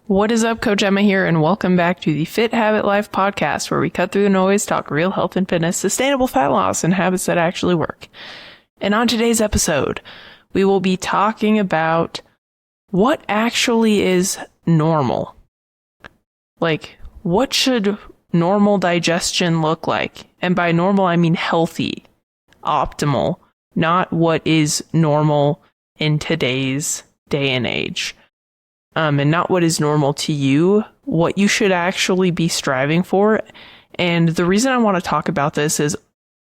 What is up, Coach Emma here, and welcome back to the Fit Habit Life podcast, where we cut through the noise, talk real health and fitness, sustainable fat loss, and habits that actually work. And on today's episode, we will be talking about what actually is normal. Like, what should normal digestion look like? And by normal, I mean healthy, optimal, not what is normal in today's day and age. And not what is normal to you, what you should actually be striving for. And the reason I want to talk about this is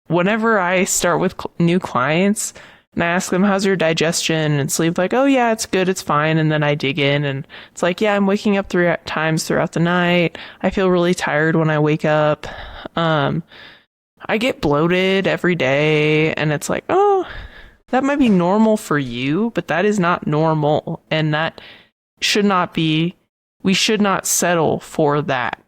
whenever I start with new clients and I ask them, how's your digestion and sleep? Like, oh yeah, it's good, it's fine. And then I dig in and it's like, yeah, I'm waking up 3 times throughout the night. I feel really tired when I wake up. I get bloated every day. And it's like, oh, that might be normal for you, but that is not normal. And that should not be, we should not settle for that.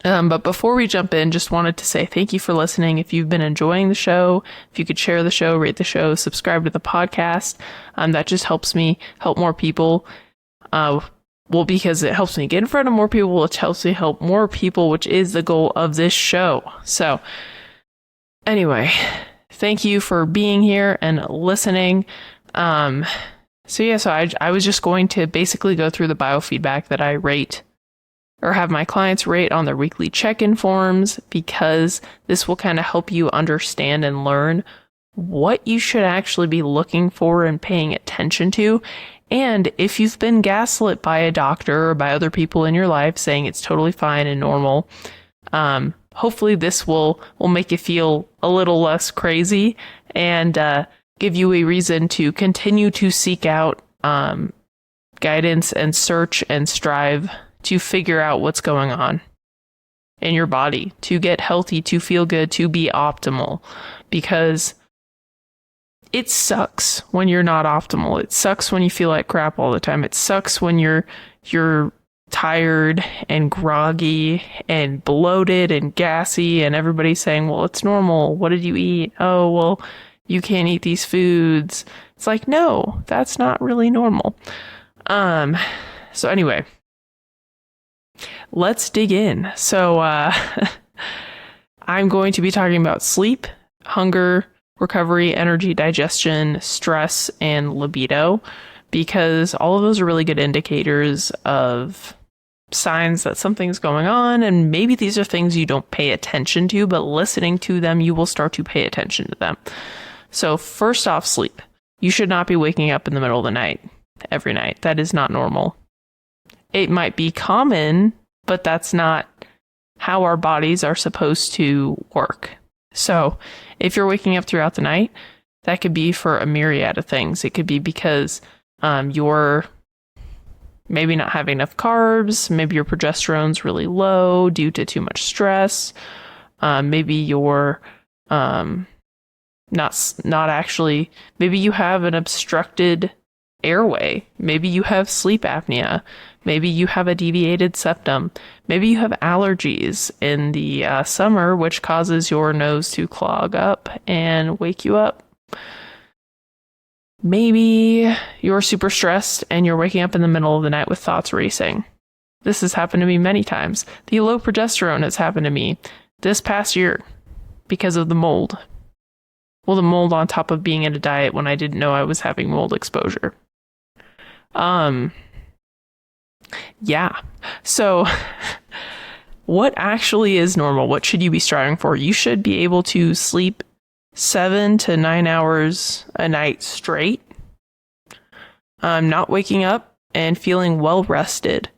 But before we jump in, just wanted to say thank you for listening. If you've been enjoying the show, if you could share the show, rate the show, subscribe to the podcast, that just helps me help more people. Because it helps me get in front of more people, which helps me help more people, which is the goal of this show. So anyway, thank you for being here and listening. So I was just going to basically go through the biofeedback that I rate or have my clients rate on their weekly check-in forms, because this will kind of help you understand and learn what you should actually be looking for and paying attention to. And if you've been gaslit by a doctor or by other people in your life saying it's totally fine and normal, hopefully this will make you feel a little less crazy and give you a reason to continue to seek out guidance and search and strive to figure out what's going on in your body, to get healthy, to feel good, to be optimal. Because it sucks when you're not optimal. It sucks when you feel like crap all the time. It sucks when you're tired and groggy and bloated and gassy and everybody's saying, well, it's normal. What did you eat? Oh, well, you can't eat these foods. It's like, no, that's not really normal. So anyway, let's dig in. So, I'm going to be talking about sleep, hunger, recovery, energy, digestion, stress, and libido, because all of those are really good indicators of signs that something's going on. And maybe these are things you don't pay attention to, but listening to them, you will start to pay attention to them. So first off, sleep. You should not be waking up in the middle of the night, every night. That is not normal. It might be common, but that's not how our bodies are supposed to work. So if you're waking up throughout the night, that could be for a myriad of things. It could be because you're maybe not having enough carbs. Maybe your progesterone's really low due to too much stress. Maybe you're not actually, maybe you have an obstructed airway. Maybe you have sleep apnea. Maybe you have a deviated septum. Maybe you have allergies in the summer, which causes your nose to clog up and wake you up. Maybe you're super stressed and you're waking up in the middle of the night with thoughts racing. This has happened to me many times. The low progesterone has happened to me this past year because of the mold. Well, the mold on top of being in a diet when I didn't know I was having mold exposure. Yeah. So what actually is normal? What should you be striving for? You should be able to sleep 7 to 9 hours a night straight. Not waking up and feeling well rested.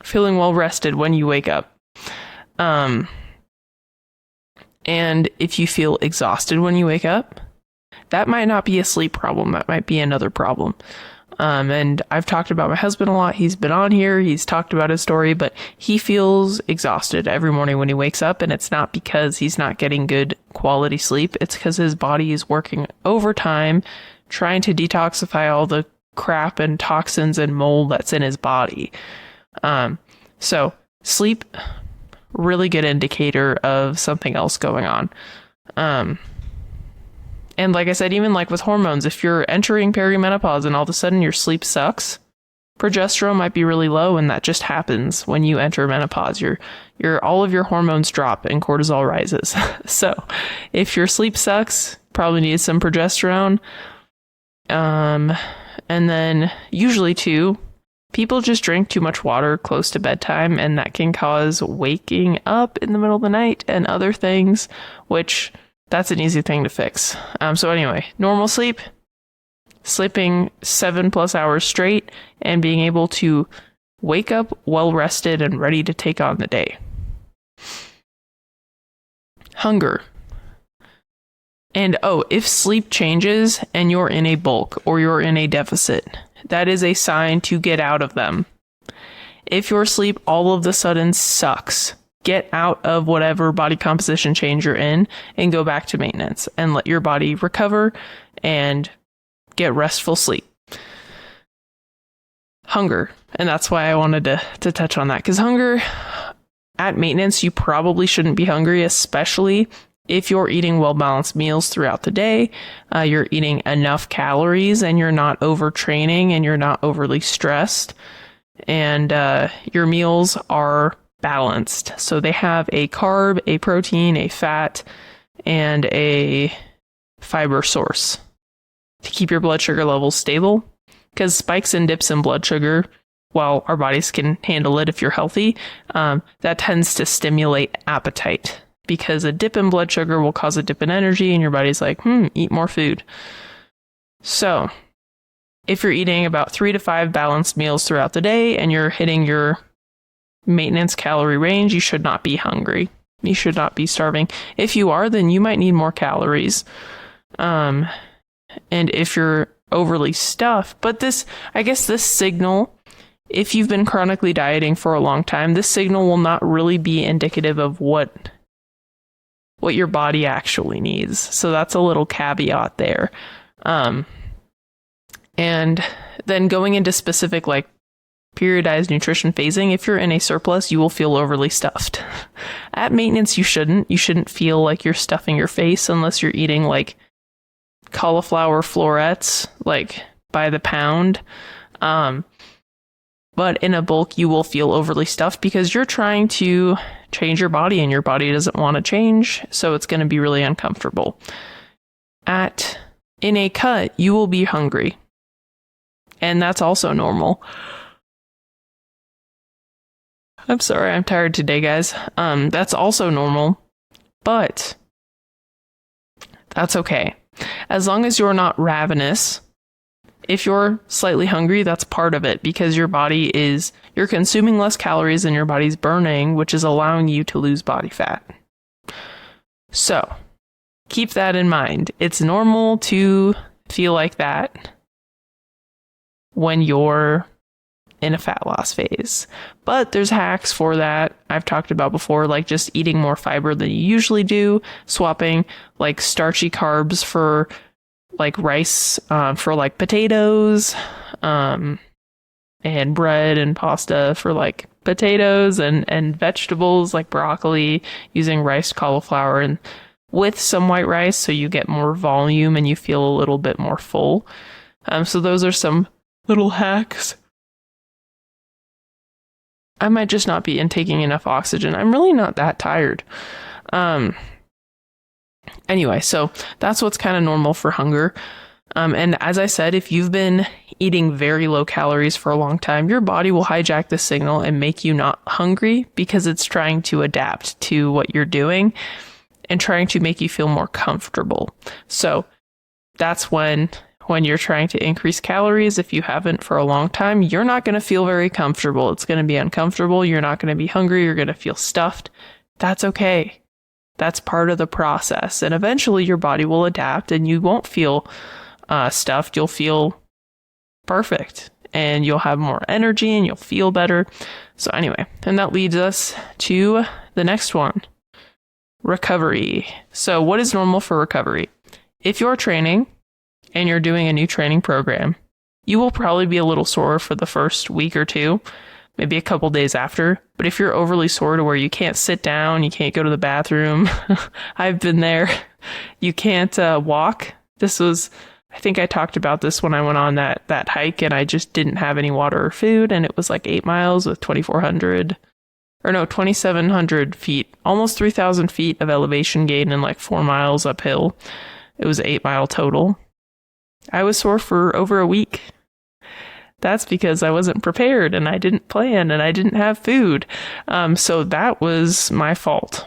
Feeling well rested when you wake up. And if you feel exhausted when you wake up, that might not be a sleep problem. That might be another problem. And I've talked about my husband a lot. He's been on here. He's talked about his story, but he feels exhausted every morning when he wakes up. And it's not because he's not getting good quality sleep. It's because his body is working overtime, trying to detoxify all the crap and toxins and mold that's in his body. So sleep, really good indicator of something else going on. And like I said, even like with hormones, if you're entering perimenopause and all of a sudden your sleep sucks, progesterone might be really low, and that just happens when you enter menopause. Your all of your hormones drop and cortisol rises. So if your sleep sucks, probably need some progesterone. And then usually too, people just drink too much water close to bedtime, and that can cause waking up in the middle of the night and other things, which that's an easy thing to fix. So anyway, normal sleep, sleeping 7+ hours straight and being able to wake up well rested and ready to take on the day. Hunger. And if sleep changes and you're in a bulk or you're in a deficit, that is a sign to get out of them. If your sleep all of a sudden sucks, get out of whatever body composition change you're in and go back to maintenance and let your body recover and get restful sleep. Hunger. And that's why I wanted to touch on that, because hunger at maintenance, you probably shouldn't be hungry, especially if you're eating well-balanced meals throughout the day, you're eating enough calories and you're not overtraining and you're not overly stressed, and your meals are balanced. So they have a carb, a protein, a fat, and a fiber source to keep your blood sugar levels stable, because spikes and dips in blood sugar, while our bodies can handle it if you're healthy, that tends to stimulate appetite, because a dip in blood sugar will cause a dip in energy and your body's like, eat more food. So if you're eating about 3 to 5 balanced meals throughout the day and you're hitting your maintenance calorie range, you should not be hungry. You should not be starving. If you are, then you might need more calories. And if you're overly stuffed, but this signal, if you've been chronically dieting for a long time, this signal will not really be indicative of what your body actually needs. So that's a little caveat there. And then going into specific like periodized nutrition phasing, if you're in a surplus, you will feel overly stuffed. At maintenance, you shouldn't feel like you're stuffing your face unless you're eating like cauliflower florets, like by the pound. But in a bulk, you will feel overly stuffed because you're trying to change your body and your body doesn't want to change. So it's going to be really uncomfortable. In a cut, you will be hungry. And that's also normal. I'm sorry, I'm tired today, guys. That's also normal, but that's okay. As long as you're not ravenous, if you're slightly hungry, that's part of it, because you're consuming less calories than your body's burning, which is allowing you to lose body fat. So keep that in mind. It's normal to feel like that when you're in a fat loss phase, but there's hacks for that I've talked about before, like just eating more fiber than you usually do, swapping like starchy carbs for like rice, for like potatoes, and bread and pasta for like potatoes, and vegetables like broccoli, using rice, cauliflower, and with some white rice, so you get more volume and you feel a little bit more full. So those are some little hacks. I might just not be intaking enough oxygen. I'm really not that tired. Anyway, so that's what's kind of normal for hunger. And as I said, if you've been eating very low calories for a long time, your body will hijack the signal and make you not hungry because it's trying to adapt to what you're doing and trying to make you feel more comfortable. So that's when you're trying to increase calories, if you haven't for a long time, you're not going to feel very comfortable. It's going to be uncomfortable. You're not going to be hungry. You're going to feel stuffed. That's okay. That's part of the process. And eventually your body will adapt and you won't feel stuffed. You'll feel perfect and you'll have more energy and you'll feel better. So anyway, and that leads us to the next one, recovery. So what is normal for recovery? If you're training and you're doing a new training program, you will probably be a little sore for the first week or two, maybe a couple days after. But if you're overly sore to where you can't sit down, you can't go to the bathroom, I've been there, you can't walk I think I talked about this when I went on that hike and I just didn't have any water or food. And it was like 8 miles with 2,700 feet, almost 3,000 feet of elevation gain and like 4 miles uphill. It was 8 mile total. I was sore for over a week. That's because I wasn't prepared and I didn't plan and I didn't have food. So that was my fault,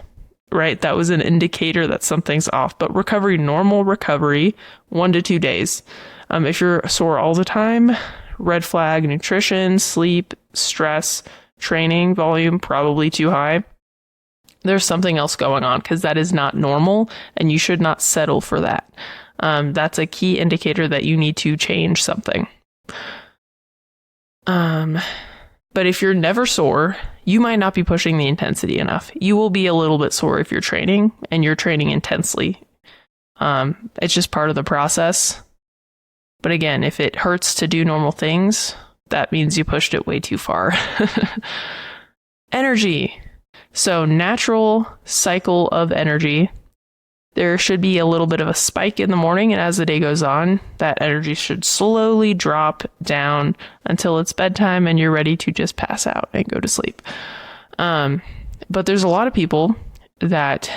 right? That was an indicator that something's off. But normal recovery, 1 to 2 days. If you're sore all the time, red flag, nutrition, sleep, stress, training volume, probably too high. There's something else going on because that is not normal and you should not settle for that. That's a key indicator that you need to change something. But if you're never sore, you might not be pushing the intensity enough. You will be a little bit sore if you're training and you're training intensely. It's just part of the process. But again, if it hurts to do normal things, that means you pushed it way too far. Energy. So natural cycle of energy. There should be a little bit of a spike in the morning, and as the day goes on, that energy should slowly drop down until it's bedtime and you're ready to just pass out and go to sleep. But there's a lot of people that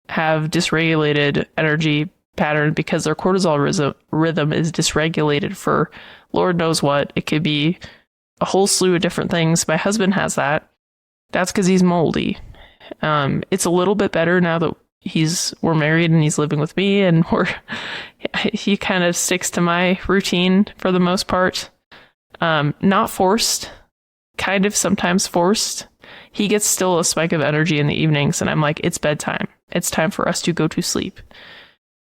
have dysregulated energy pattern because their cortisol rhythm is dysregulated for Lord knows what. It could be a whole slew of different things. My husband has that. That's because he's moldy. It's a little bit better now that we're married and he's living with me, and he kind of sticks to my routine for the most part. Not forced, kind of sometimes forced. He gets still a spike of energy in the evenings, and I'm like, it's bedtime. It's time for us to go to sleep.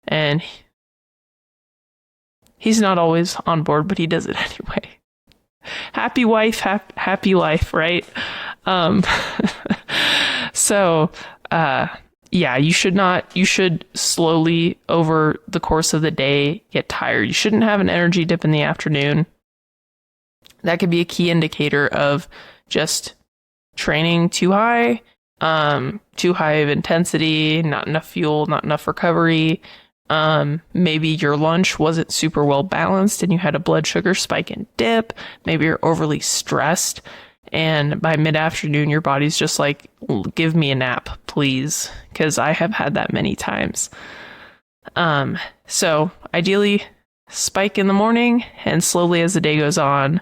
And he's not always on board, but he does it anyway. Happy wife, happy life, right? Yeah, you should slowly over the course of the day get tired. You shouldn't have an energy dip in the afternoon. That could be a key indicator of just training too high of intensity, not enough fuel, not enough recovery. Maybe your lunch wasn't super well balanced and you had a blood sugar spike and dip. Maybe you're overly stressed. And by mid-afternoon, your body's just like, give me a nap, please. Because I have had that many times. So ideally, spike in the morning and slowly as the day goes on,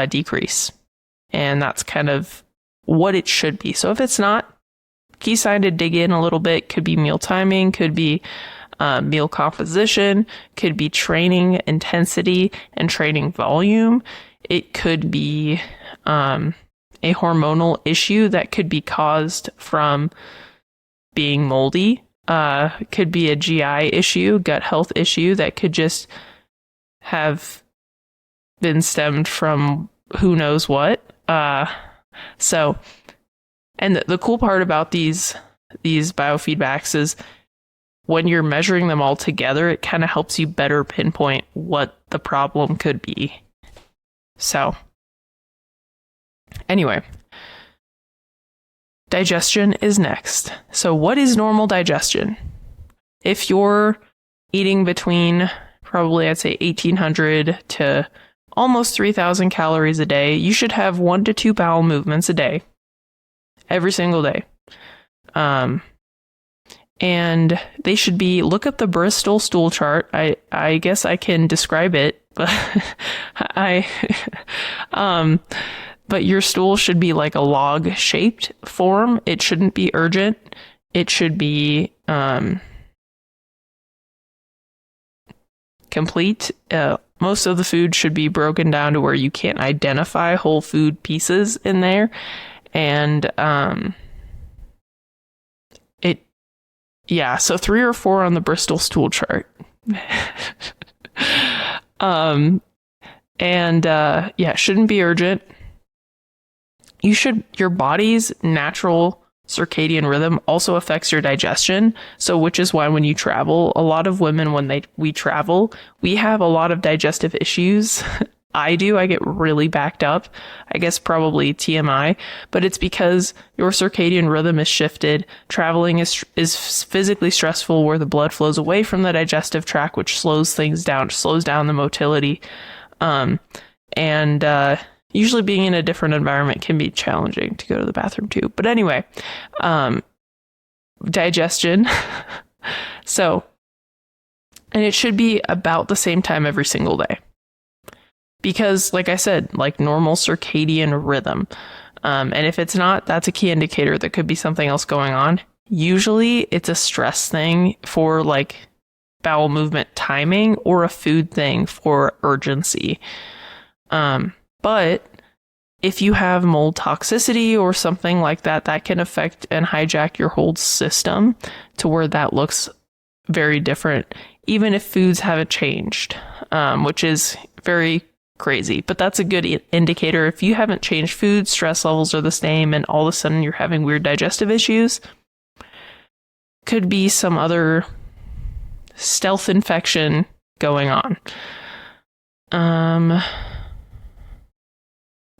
decrease. And that's kind of what it should be. So if it's not, key sign to dig in a little bit could be meal timing, could be meal composition, could be training intensity and training volume. It could be a hormonal issue that could be caused from being moldy. Could be a GI issue, gut health issue that could just have been stemmed from who knows what. And the cool part about these biofeedbacks is when you're measuring them all together, it kind of helps you better pinpoint what the problem could be. So anyway, digestion is next. So what is normal digestion? If you're eating between probably, I'd say 1,800 to almost 3,000 calories a day, you should have 1 to 2 bowel movements a day, every single day. And they should be, look up the Bristol stool chart. I guess I can describe it, but but your stool should be like a log shaped form. It shouldn't be urgent. It should be, complete. Most of the food should be broken down to where you can't identify whole food pieces in there. And, so 3 or 4 on the Bristol stool chart. Shouldn't be urgent. Your body's natural circadian rhythm also affects your digestion. So, which is why when you travel, a lot of women, we travel, we have a lot of digestive issues I do. I get really backed up. I guess probably TMI, but it's because your circadian rhythm is shifted. Traveling is physically stressful where the blood flows away from the digestive tract, which slows things down, slows down the motility. Usually being in a different environment can be challenging to go to the bathroom too. But anyway, digestion. And it should be about the same time every single day. Because, like I said, like normal circadian rhythm. And if it's not, that's a key indicator that could be something else going on. Usually it's a stress thing for like bowel movement timing or a food thing for urgency. But if you have mold toxicity or something like that, that can affect and hijack your whole system to where that looks very different, even if foods haven't changed, which is very crazy. But that's a good indicator. If you haven't changed food, stress levels are the same, and all of a sudden you're having weird digestive issues, could be some other stealth infection going on.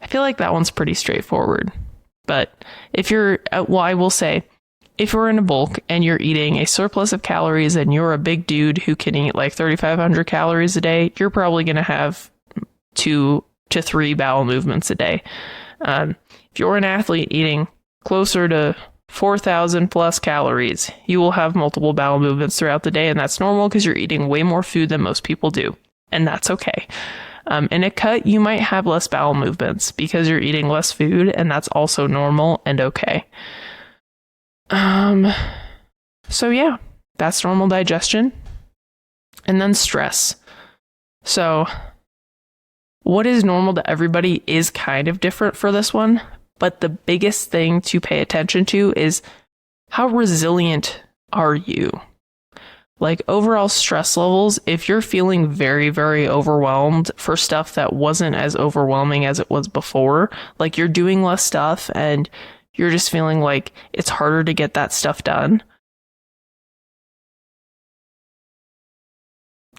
I feel like that one's pretty straightforward. But if you're, I will say, if you're in a bulk and you're eating a surplus of calories and you're a big dude who can eat like 3,500 calories a day, you're probably going to have 2 to 3 bowel movements a day. If you're an athlete eating closer to 4,000 plus calories, you will have multiple bowel movements throughout the day, and that's normal because you're eating way more food than most people do, and that's okay. In a cut, you might have less bowel movements because you're eating less food, and that's also normal and okay. So yeah, that's normal digestion. And then stress. So what is normal to everybody is kind of different for this one, but the biggest thing to pay attention to is how resilient are you? Like overall stress levels, if you're feeling very, very overwhelmed for stuff that wasn't as overwhelming as it was before, like you're doing less stuff and you're just feeling like it's harder to get that stuff done,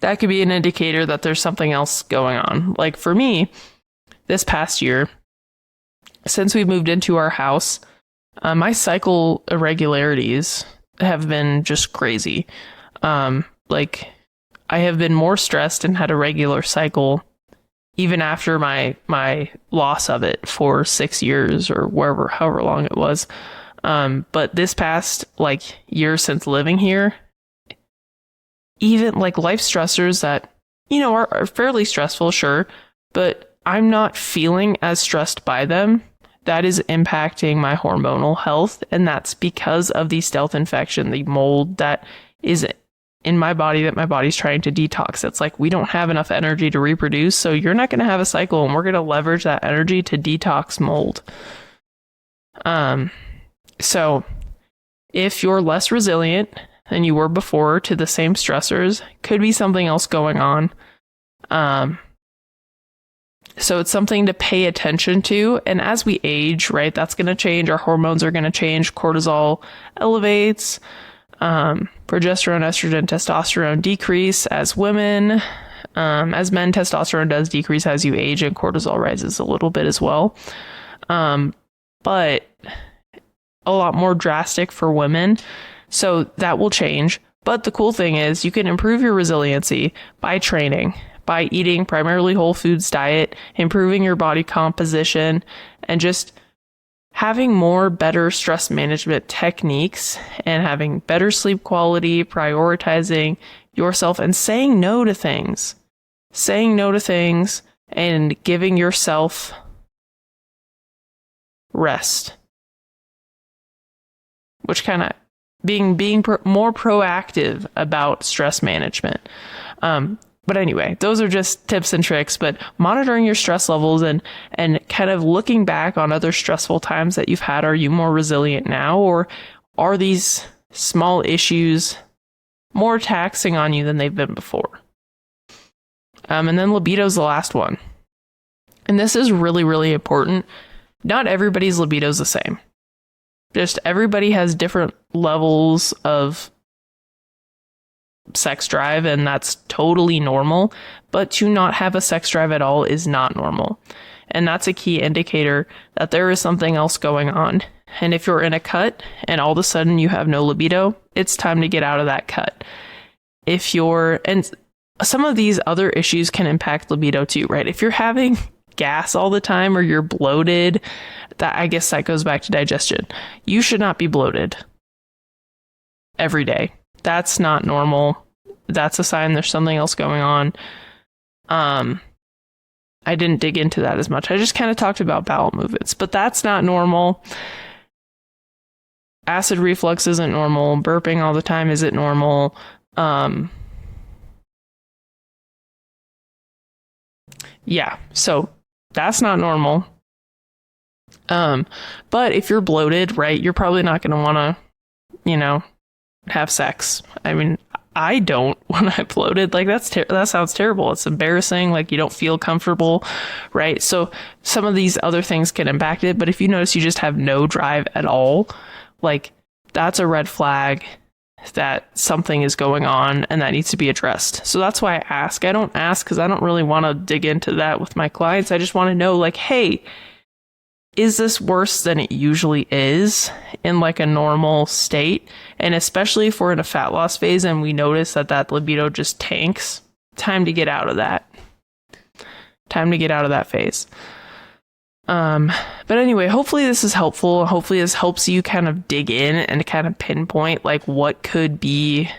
that could be an indicator that there's something else going on. Like for me, this past year, since we moved into our house, my cycle irregularities have been just crazy. Like I have been more stressed and had a regular cycle even after my loss of it for 6 years or however long it was. But this past like year since living here, even like life stressors that, you know, are fairly stressful, sure, but I'm not feeling as stressed by them. That is impacting my hormonal health. And that's because of the stealth infection, the mold that is in my body that my body's trying to detox. It's like we don't have enough energy to reproduce, so you're not going to have a cycle, and we're going to leverage that energy to detox mold. So if you're less resilient than you were before to the same stressors, could be something else going on. So it's something to pay attention to. And as we age, right, that's going to change. Our hormones are going to change. Cortisol elevates. Progesterone, estrogen, testosterone decrease as women. As men, testosterone does decrease as you age, and cortisol rises a little bit as well. But a lot more drastic for women. So that will change. But the cool thing is you can improve your resiliency by training, by eating primarily whole foods diet, improving your body composition, and just having more better stress management techniques and having better sleep quality, prioritizing yourself and saying no to things and giving yourself rest, which kind of being more proactive about stress management. But anyway, those are just tips and tricks, but monitoring your stress levels and kind of looking back on other stressful times that you've had. Are you more resilient now, or are these small issues more taxing on you than they've been before? And then libido is the last one. And this is really, really important. Not everybody's libido is the same. Just everybody has different levels of sex drive, and that's totally normal. But to not have a sex drive at all is not normal. And that's a key indicator that there is something else going on. And if you're in a cut and all of a sudden you have no libido, it's time to get out of that cut. And some of these other issues can impact libido too, right? If you're having gas all the time or you're bloated, I guess that goes back to digestion. You should not be bloated every day. That's not normal. That's a sign there's something else going on. I didn't dig into that as much. I just kind of talked about bowel movements, but that's not normal. Acid reflux isn't normal. Burping all the time isn't normal. Yeah, so that's not normal. But if you're bloated, right, you're probably not going to want to, have sex. I mean, I don't when I'm bloated. Like that sounds terrible. It's embarrassing. Like you don't feel comfortable, right? So some of these other things can impact it. But if you notice you just have no drive at all, like that's a red flag that something is going on and that needs to be addressed. So that's why I ask. I don't ask because I don't really want to dig into that with my clients. I just want to know, like, hey, is this worse than it usually is in like a normal state? And especially if we're in a fat loss phase and we notice that libido just tanks, time to get out of that. Time to get out of that phase. But anyway, hopefully this is helpful. Hopefully this helps you kind of dig in and kind of pinpoint like what could be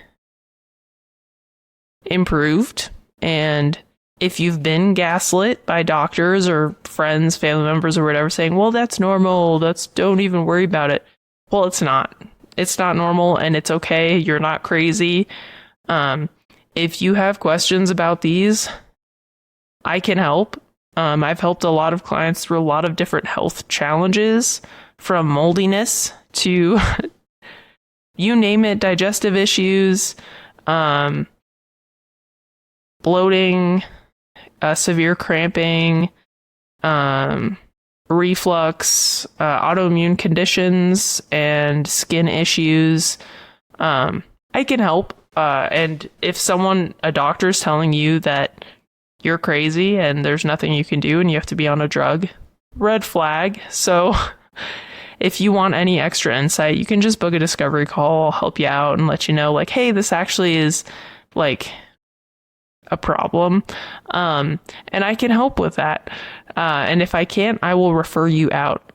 improved. And if you've been gaslit by doctors or friends, family members or whatever saying, well, that's normal, don't even worry about it. Well, it's not. It's not normal and it's okay. You're not crazy. If you have questions about these, I can help. I've helped a lot of clients through a lot of different health challenges, from moldiness to you name it, digestive issues, bloating, severe cramping, reflux, autoimmune conditions, and skin issues. I can help. And if a doctor's telling you that you're crazy and there's nothing you can do and you have to be on a drug, red flag. So if you want any extra insight, you can just book a discovery call. I'll help you out and let you know, like, hey, this actually is like a problem. And I can help with that. And if I can't, I will refer you out.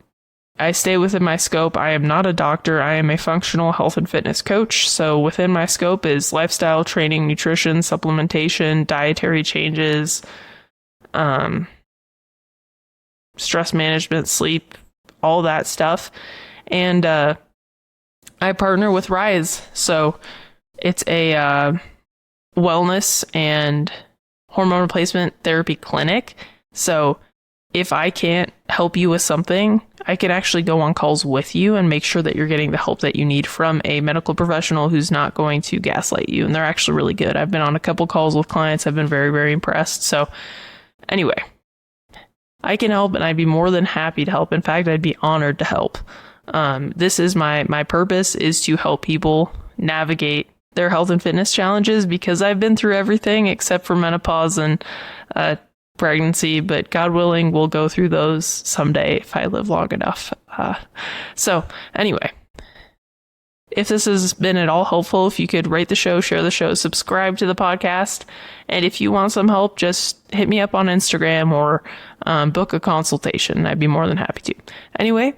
I stay within my scope. I am not a doctor. I am a functional health and fitness coach. So within my scope is lifestyle, training, nutrition, supplementation, dietary changes, stress management, sleep, all that stuff. And I partner with Rise. So it's a wellness and hormone replacement therapy clinic. So if I can't help you with something, I can actually go on calls with you and make sure that you're getting the help that you need from a medical professional who's not going to gaslight you. And they're actually really good. I've been on a couple calls with clients. I've been very, very impressed. So anyway, I can help and I'd be more than happy to help. In fact, I'd be honored to help. This is my purpose, is to help people navigate their health and fitness challenges, because I've been through everything except for menopause and pregnancy, but God willing, we'll go through those someday if I live long enough. So anyway, if this has been at all helpful, if you could rate the show, share the show, subscribe to the podcast. And if you want some help, just hit me up on Instagram or book a consultation. I'd be more than happy to. Anyway,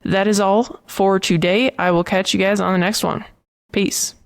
that is all for today. I will catch you guys on the next one. Peace.